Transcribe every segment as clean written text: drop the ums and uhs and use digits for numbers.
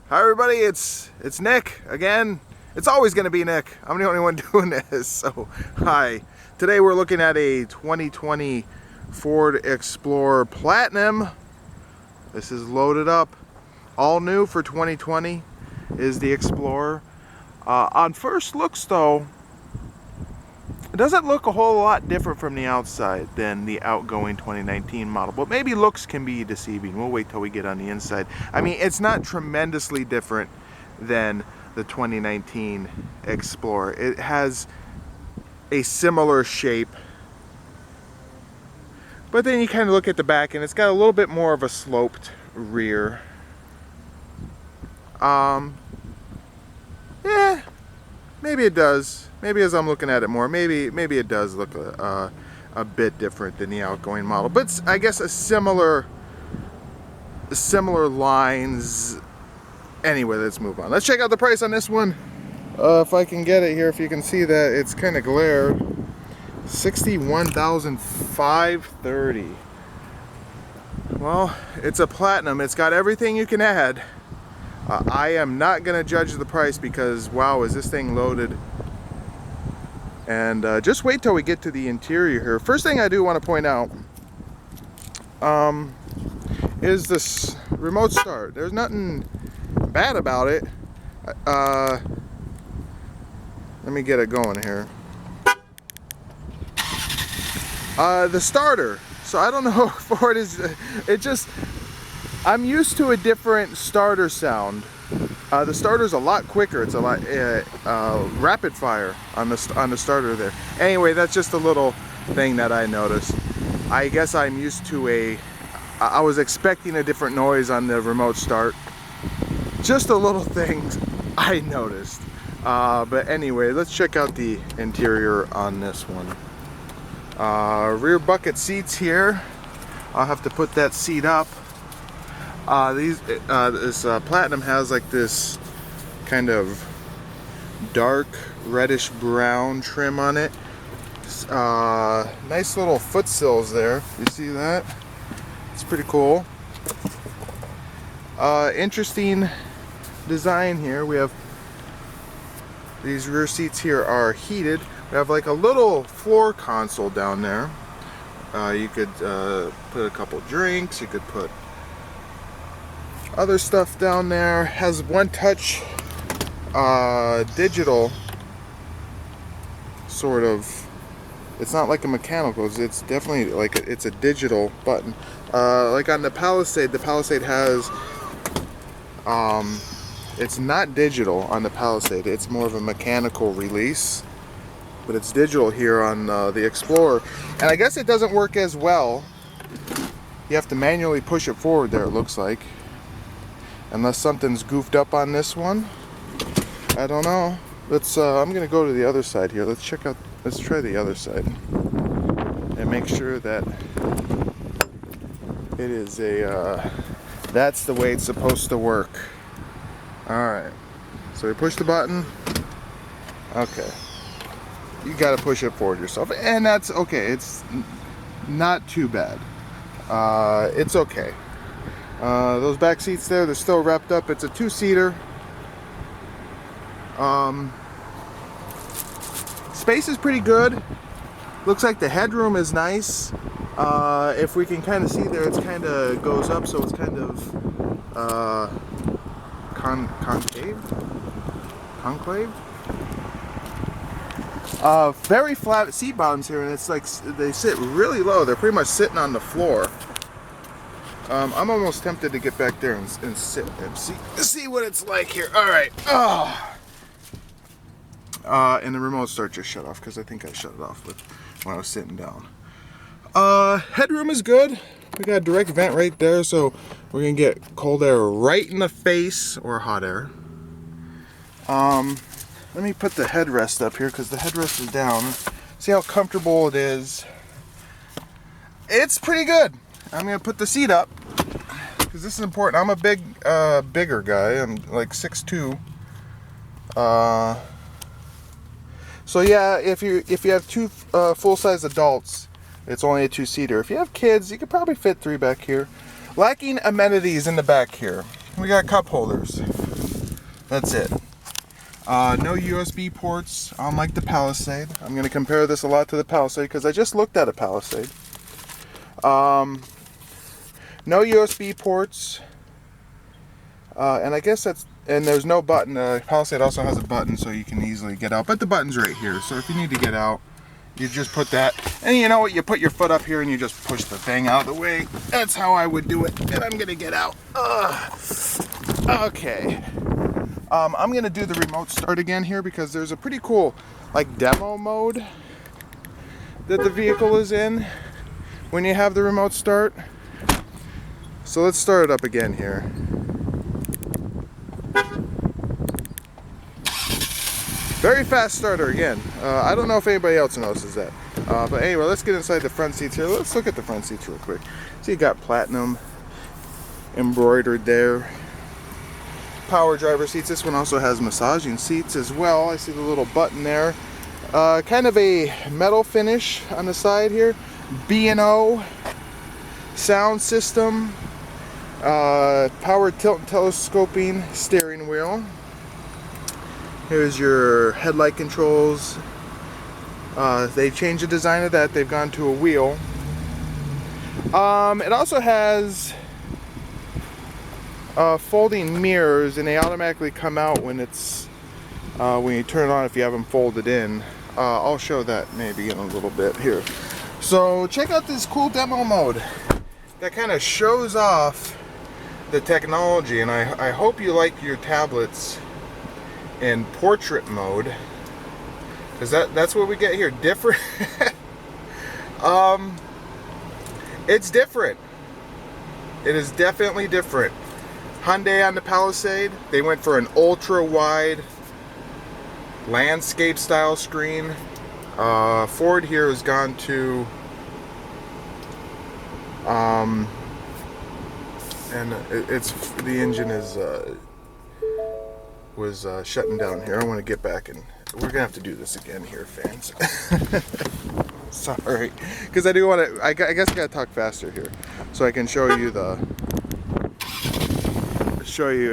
Hi everybody, it's Nick again. It's always going to be Nick. I'm the only one doing this, so hi. Today we're looking at a 2020 Ford Explorer Platinum. This is loaded up. All new for 2020 is the Explorer. On first looks though, it doesn't look a whole lot different from the outside than the outgoing 2019 model, but maybe looks can be deceiving. We'll wait till we get on the inside. I mean, it's not tremendously different than the 2019 Explorer. It has a similar shape, but then you kind of look at the back and it's got a little bit more of a sloped rear. Yeah, maybe it does. Maybe as I'm looking at it more, maybe it does look a bit different than the outgoing model, but I guess a similar lines. Anyway, let's move on. Let's check out the price on this one. If I can get it here, if you can see that, it's kind of glared. $61,530. Well, it's a Platinum. It's got everything you can add. I am not gonna judge the price because wow, is this thing loaded. And just wait till we get to the interior here. First thing I do want to point out is this remote start. There's nothing bad about it. Let me get it going here. The starter. So I don't know if Ford is. It just. I'm used to a different starter sound. The starter's a lot quicker. It's a lot rapid fire on the starter there. Anyway, that's just a little thing that I noticed. I guess I'm used to I was expecting a different noise on the remote start. Just a little thing I noticed. But anyway, let's check out the interior on this one. Rear bucket seats here. I'll have to put that seat up. This Platinum has like this kind of dark reddish brown trim on it. Nice little foot sills there. You see that? It's pretty cool. Interesting design here. We have these rear seats here are heated. We have like a little floor console down there. You could put a couple drinks. You could put other stuff down there. Has one touch digital sort of. It's not like a mechanical, it's definitely like it's a digital button. Like on the Palisade has it's not digital on the Palisade, it's more of a mechanical release, but it's digital here on the Explorer. And I guess it doesn't work as well. You have to manually push it forward there, it looks like. Unless something's goofed up on this one. I don't know. Let's I'm gonna go to the other side here. Let's try the other side and make sure that it is that's the way it's supposed to work. Alright. So you push the button. Okay. You gotta push it forward yourself. And that's okay. It's not too bad. It's okay. Those back seats there, they're still wrapped up. It's a two-seater. Space is pretty good. Looks like the headroom is nice. If we can kind of see there, it's kind of goes up, so it's kind of concave. Very flat seat bottoms here, and it's like they sit really low. They're pretty much sitting on the floor. I'm almost tempted to get back there and sit and see what it's like here. All right. And the remote start just shut off because I think I shut it off when I was sitting down. Headroom is good. We got a direct vent right there, so we're gonna get cold air right in the face or hot air. Let me put the headrest up here because the headrest is down. See how comfortable it is. It's pretty good. I'm gonna put the seat up because this is important. I'm a bigger guy. I'm like 6'2". So yeah, if you have two full-size adults, it's only a two-seater. If you have kids, you could probably fit three back here. Lacking amenities in the back here. We got cup holders. That's it. No USB ports, unlike the Palisade. I'm going to compare this a lot to the Palisade because I just looked at a Palisade. No USB ports, and I guess and there's no button. Palisade also has a button so you can easily get out, but the button's right here, so if you need to get out, you just put that, and you know what, you put your foot up here and you just push the thing out of the way. That's how I would do it, and I'm going to get out. Okay. I'm going to do the remote start again here because there's a pretty cool like demo mode that the vehicle is in when you have the remote start. So let's start it up again here. Very fast starter again. I don't know if anybody else notices that. But anyway, let's get inside the front seats here. Let's look at the front seats real quick. So you got platinum embroidered there. Power driver seats. This one also has massaging seats as well. I see the little button there. Kind of a metal finish on the side here. B&O sound system. Power tilt and telescoping steering wheel. Here's your headlight controls. They changed the design of that. They've gone to a wheel. It also has folding mirrors, and they automatically come out when it's when you turn it on if you have them folded in. I'll show that maybe in a little bit here. So check out this cool demo mode that kind of shows off the technology, and I hope you like your tablets in portrait mode, because that's what we get here. Different. It's different. It is definitely different. Hyundai on the Palisade, they went for an ultra wide landscape style screen. Ford here has gone to and it's the engine is was shutting down here. I want to get back, and we're gonna have to do this again here, fans. Sorry, because I do want to. I guess I gotta talk faster here, so I can show you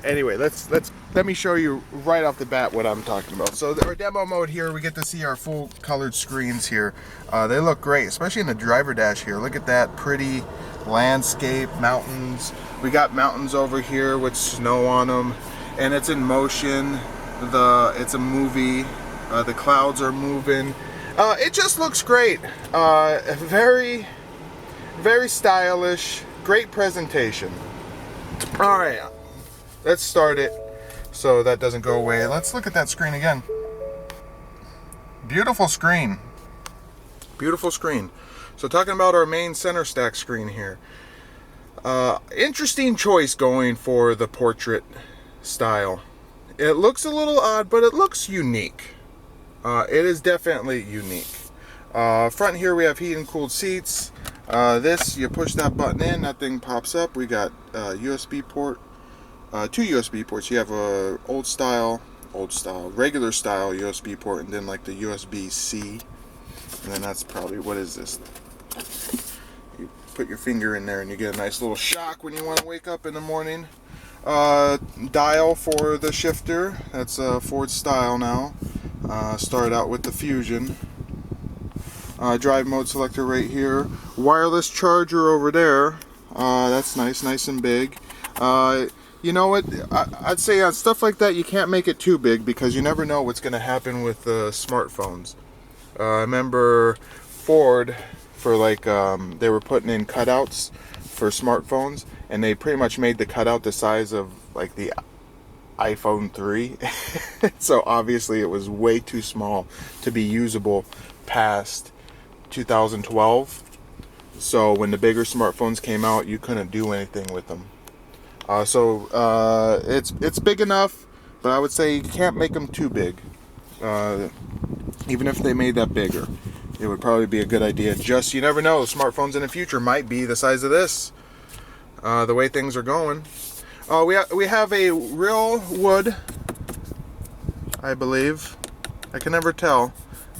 anyway. Let me show you right off the bat what I'm talking about. So our demo mode here, we get to see our full colored screens here. They look great, especially in the driver dash here. Look at that pretty landscape, mountains. We got mountains over here with snow on them, and it's in motion. It's a movie. The clouds are moving. It just looks great. Very, very stylish. Great presentation. All right, let's start it so that doesn't go away. Let's look at that screen again. Beautiful screen. Beautiful screen. So talking about our main center stack screen here. Interesting choice going for the portrait style. It looks a little odd, but it looks unique. It is definitely unique. Front here we have heat and cooled seats. This, you push that button in, that thing pops up. We got USB port, 2 USB ports. You have a old style, regular style USB port, and then like the USB-C. And then that's probably, what is this? You put your finger in there and you get a nice little shock when you want to wake up in the morning. Dial for the shifter. That's Ford style now. Started out with the Fusion. Drive mode selector right here. Wireless charger over there. That's nice and big. You know what? I'd say on stuff like that you can't make it too big because you never know what's going to happen with smartphones. I remember Ford for like they were putting in cutouts for smartphones, and they pretty much made the cutout the size of like the iPhone 3. So obviously it was way too small to be usable past 2012. So when the bigger smartphones came out, you couldn't do anything with them. It's big enough, but I would say you can't make them too big. Even if they made that bigger, it would probably be a good idea. Just, you never know, smartphones in the future might be the size of this. The way things are going. We have a real wood, I believe. I can never tell.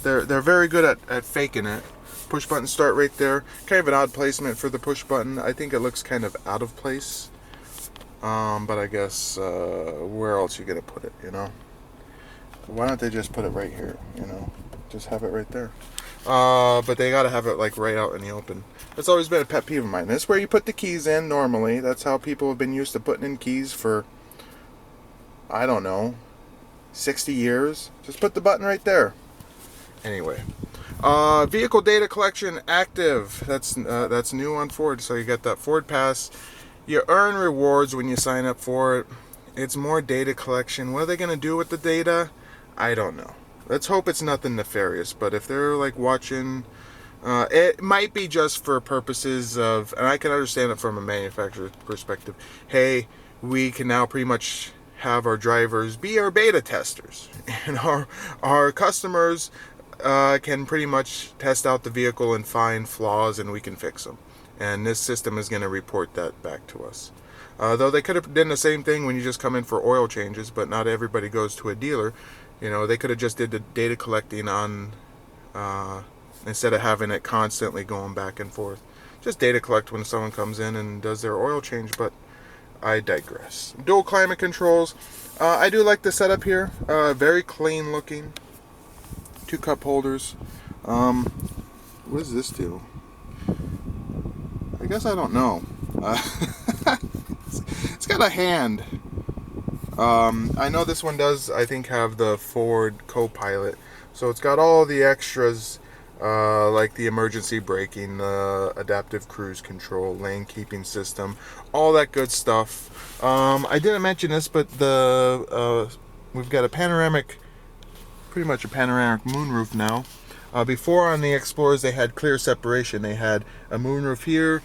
They're very good at faking it. Push button start right there. Kind of an odd placement for the push button. I think it looks kind of out of place. But I guess where else are you gonna put it? You know, why don't they just put it right here? You know, just have it right there. But they gotta have it like right out in the open. It's always been a pet peeve of mine. This is where you put the keys in normally. That's how people have been used to putting in keys for, I don't know, 60 years. Just put the button right there. Anyway, vehicle data collection active. That's new on Ford. So you got that Ford Pass. You earn rewards when you sign up for it. It's more data collection. What are they gonna do with the data? I don't know. Let's hope it's nothing nefarious. But if they're like watching, it might be just for purposes of, and I can understand it from a manufacturer's perspective. Hey, we can now pretty much have our drivers be our beta testers, and our customers can pretty much test out the vehicle and find flaws, and we can fix them. And this system is going to report that back to us. Though they could have done the same thing when you just come in for oil changes, but not everybody goes to a dealer. You know, they could have just did the data collecting on, instead of having it constantly going back and forth. Just data collect when someone comes in and does their oil change, but I digress. Dual climate controls. I do like the setup here. Very clean looking. 2 cup holders. What does this do? I guess I don't know. It's got a hand. I know this one does, I think, have the Ford co-pilot. So it's got all the extras, like the emergency braking, the adaptive cruise control, lane keeping system, all that good stuff. I didn't mention this, but we've got a pretty much a panoramic moonroof now. Before on the Explorers they had clear separation. They had a moonroof here,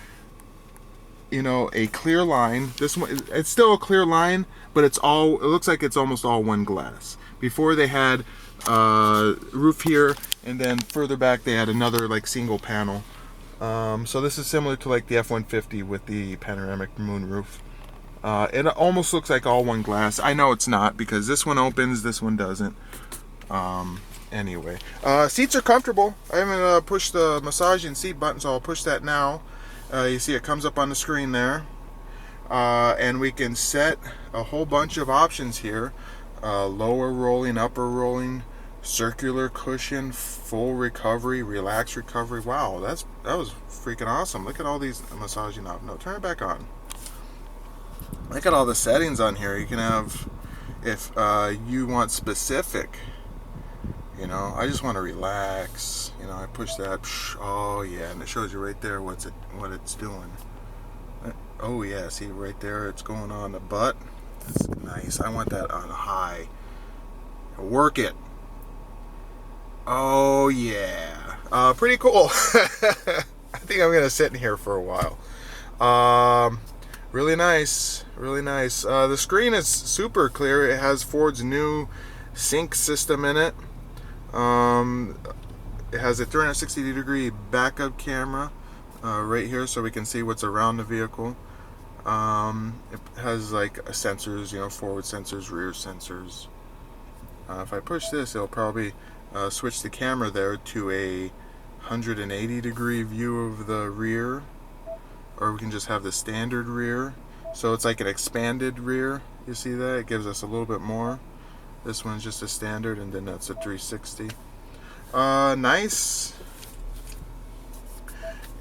you know, a clear line. This one, it's still a clear line, but it looks like it's almost all one glass. Before they had roof here, and then further back they had another like single panel. So this is similar to like the F-150 with the panoramic moonroof. It almost looks like all one glass. I know it's not, because this one opens, this one doesn't. Anyway, seats are comfortable. I haven't pushed the massaging seat button, so I'll push that now. You see it comes up on the screen there. And we can set a whole bunch of options here. Lower rolling, upper rolling, circular cushion, full recovery, relaxed recovery. Wow, that was freaking awesome. Look at all these massaging options. No, turn it back on. Look at all the settings on here. You can have, if you want specific, you know, I just want to relax. You know, I push that. Oh yeah, and it shows you right there what it's doing. Oh yeah, see right there, it's going on the butt. That's nice. I want that on high. Work it. Oh yeah, pretty cool. I think I'm gonna sit in here for a while. Really nice, really nice. The screen is super clear. It has Ford's new sync system in it. It has a 360-degree backup camera right here, so we can see what's around the vehicle. It has like sensors, you know, forward sensors, rear sensors. If I push this, it'll probably switch the camera there to a 180-degree view of the rear, or we can just have the standard rear. So it's like an expanded rear. You see that? It gives us a little bit more. This one's just a standard, and then that's a 360. Nice.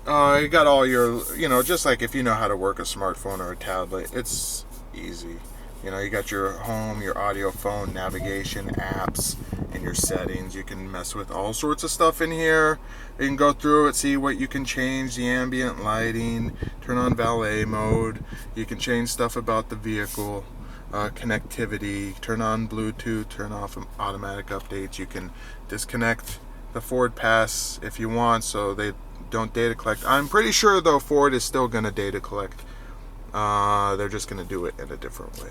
You got all your, you know, just like if you know how to work a smartphone or a tablet, it's easy. You know, you got your home, your audio, phone, navigation, apps, and your settings. You can mess with all sorts of stuff in here. You can go through it, see what you can change, the ambient lighting, turn on valet mode. You can change stuff about the vehicle. Connectivity, turn on Bluetooth, turn off automatic updates. You can disconnect the Ford Pass if you want, so they don't data collect. I'm pretty sure though Ford is still going to data collect. They're just going to do it in a different way.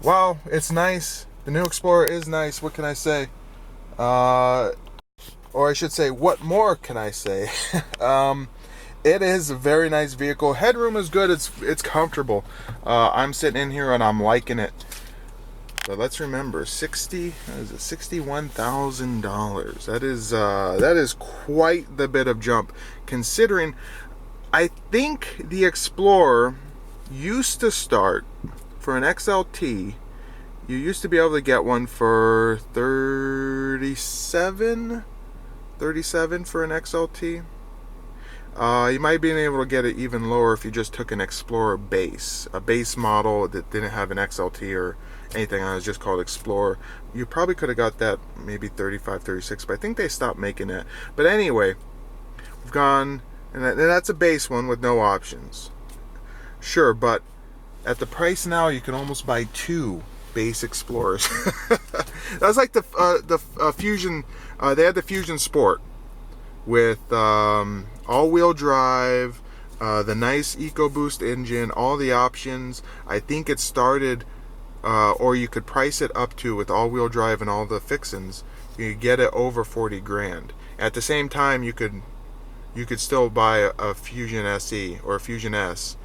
Wow, it's nice. The new Explorer is nice. What can I say? Or I should say, what more can I say? It is a very nice vehicle. Headroom is good. It's comfortable. I'm sitting in here and I'm liking it. But let's remember, $61,000. That is quite the bit of jump, considering I think the Explorer used to start for an XLT. You used to be able to get one for 37 for an XLT. You might be able to get it even lower if you just took an Explorer base, a base model that didn't have an XLT or anything on it, was just called Explorer. You probably could have got that maybe 35, 36, but I think they stopped making it. But anyway, we've gone, and that's a base one with no options. Sure, but at the price now, you can almost buy 2 base Explorers. That's like the Fusion. They had the Fusion Sport with all-wheel drive, the nice EcoBoost engine, all the options. I think it started, or you could price it up to, with all-wheel drive and all the fixins, you could get it over 40 grand. At the same time, you could still buy a Fusion SE or a Fusion S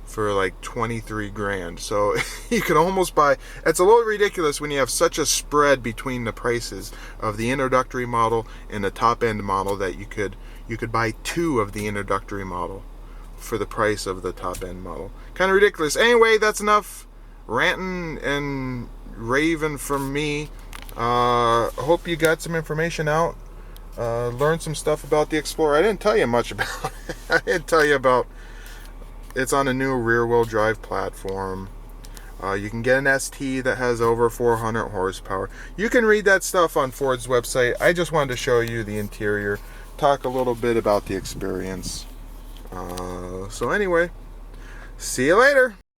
for like 23 grand. So you can almost buy, it's a little ridiculous when you have such a spread between the prices of the introductory model and the top end model, that you could buy 2 of the introductory model for the price of the top end model. Kind of ridiculous. Anyway, that's enough ranting and raving from me. Hope you got some information out, learned some stuff about the Explorer. I didn't tell you much about it. I didn't tell you about, it's on a new rear-wheel drive platform. You can get an ST that has over 400 horsepower. You can read that stuff on Ford's website. I just wanted to show you the interior, talk a little bit about the experience. So anyway, see you later.